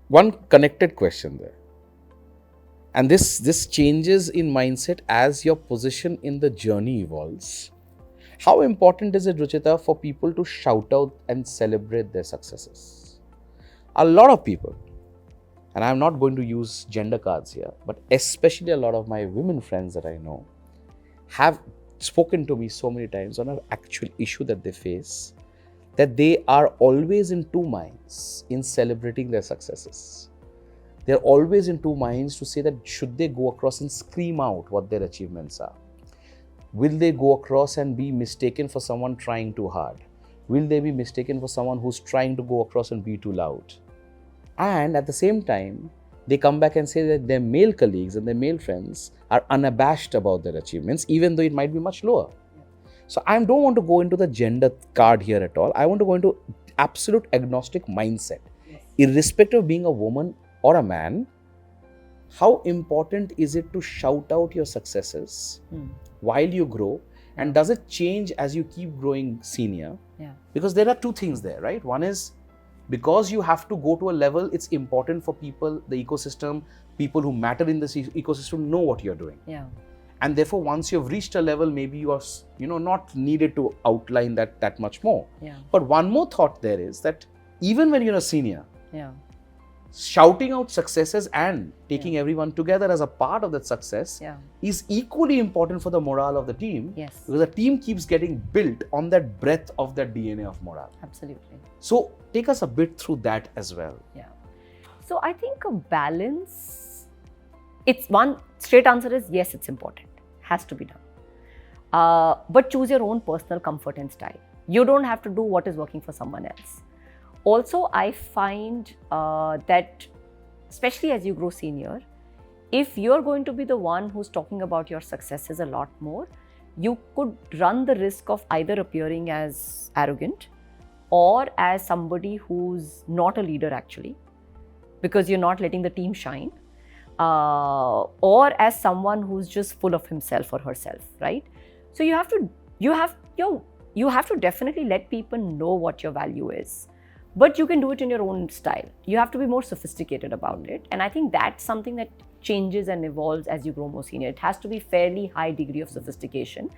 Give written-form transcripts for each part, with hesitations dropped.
one connected question there. And this changes in mindset as your position in the journey evolves. How important is it, Ruchita, for people to shout out and celebrate their successes? A lot of people, and I'm not going to use gender cards here, but especially a lot of my women friends that I know have spoken to me so many times on an actual issue that they face, that they are always in two minds in celebrating their successes. They're always in two minds to say that should they go across and scream out what their achievements are? Will they go across and be mistaken for someone trying too hard? Will they be mistaken for someone who's trying to go across and be too loud? And at the same time, they come back and say that their male colleagues and their male friends are unabashed about their achievements, even though it might be much lower. So I don't want to go into the gender card here at all. I want to go into absolute agnostic mindset. Yes. Irrespective of being a woman or a man, how important is it to shout out your successes while you grow? And does it change as you keep growing senior? Yeah. Because there are two things there, right? One is, because you have to go to a level, it's important for people, the ecosystem, people who matter in this ecosystem know what you're doing. Yeah. And therefore, once you've reached a level, maybe you are, not needed to outline that much more. Yeah. But one more thought there is that even when you're a senior, Yeah. shouting out successes and taking everyone together as a part of that success is equally important for the morale of the team. Yes. Because the team keeps getting built on that breadth of that DNA of morale. Absolutely. So take us a bit through that as well. Yeah. So I think a balance, it's one straight answer is yes, it's important. Has to be done. But choose your own personal comfort and style. You don't have to do what is working for someone else. Also, I find that, especially as you grow senior, if you're going to be the one who's talking about your successes a lot more, you could run the risk of either appearing as arrogant or as somebody who's not a leader actually, because you're not letting the team shine, or as someone who's just full of himself or herself, right? So you have to definitely let people know what your value is. But you can do it in your own style. You have to be more sophisticated about it. And I think that's something that changes and evolves as you grow more senior. It has to be fairly high degree of sophistication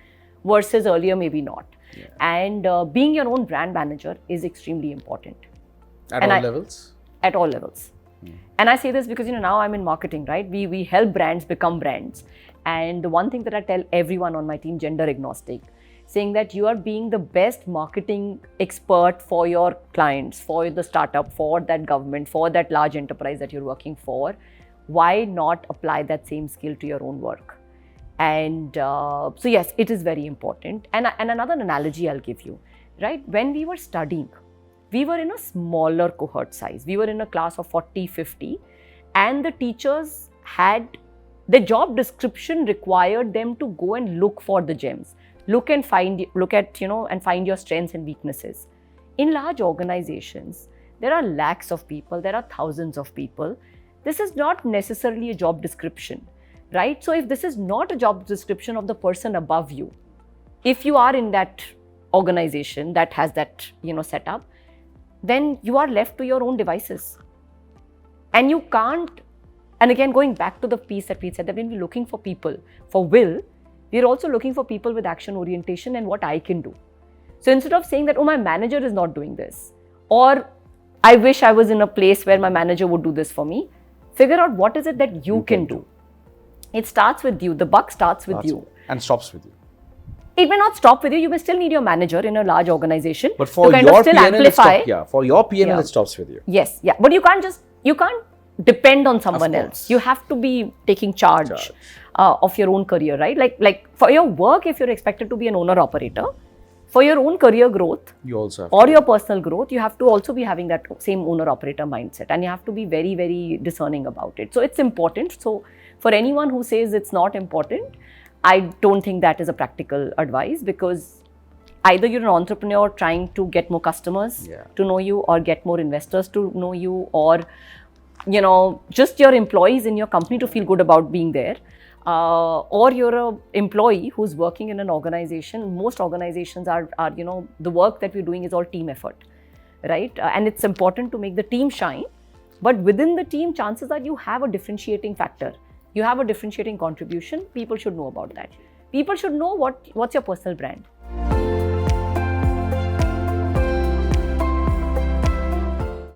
versus earlier maybe not. Yeah. And being your own brand manager is extremely important. At all levels? At all levels. And I say this because now I'm in marketing, right? We help brands become brands. And the one thing that I tell everyone on my team, gender agnostic, saying that you are being the best marketing expert for your clients, for the startup, for that government, for that large enterprise that you're working for. Why not apply that same skill to your own work? And so yes, it is very important. And another analogy I'll give you, right? When we were studying, we were in a smaller cohort size. We were in a class of 40, 50, and the teachers had, the job description required them to go and look for the gems. Look at, and find your strengths and weaknesses. In large organizations, there are lakhs of people, there are thousands of people. This is not necessarily a job description, right? So if this is not a job description of the person above you, if you are in that organization that has that, setup, then you are left to your own devices. And you can't, and again, going back to the piece that we said, that when we're looking for people for will, we're also looking for people with action orientation and what I can do. So instead of saying that, oh, my manager is not doing this, or I wish I was in a place where my manager would do this for me, figure out what is it that you can do. It starts with you. The buck starts with you. And stops with you. It may not stop with you. You may still need your manager in a large organization. But for your PNL, for your PNL, it stops with you. Yes, yeah. But you can't depend on someone else. You have to be taking charge of your own career, right? Like for your work, if you're expected to be an owner operator, for your own career growth, you also have or your personal growth, you have to also be having that same owner operator mindset, and you have to be very, very discerning about it. So it's important. So for anyone who says it's not important, I don't think that is a practical advice, because either you're an entrepreneur trying to get more customers to know you, or get more investors to know you, or just your employees in your company to feel good about being there, or you're an employee who's working in an organization. Most organizations are the work that we're doing is all team effort, right? And it's important to make the team shine, But within the team, chances are you have a differentiating factor. You have a differentiating contribution. People should know about that. People should know what's your personal brand.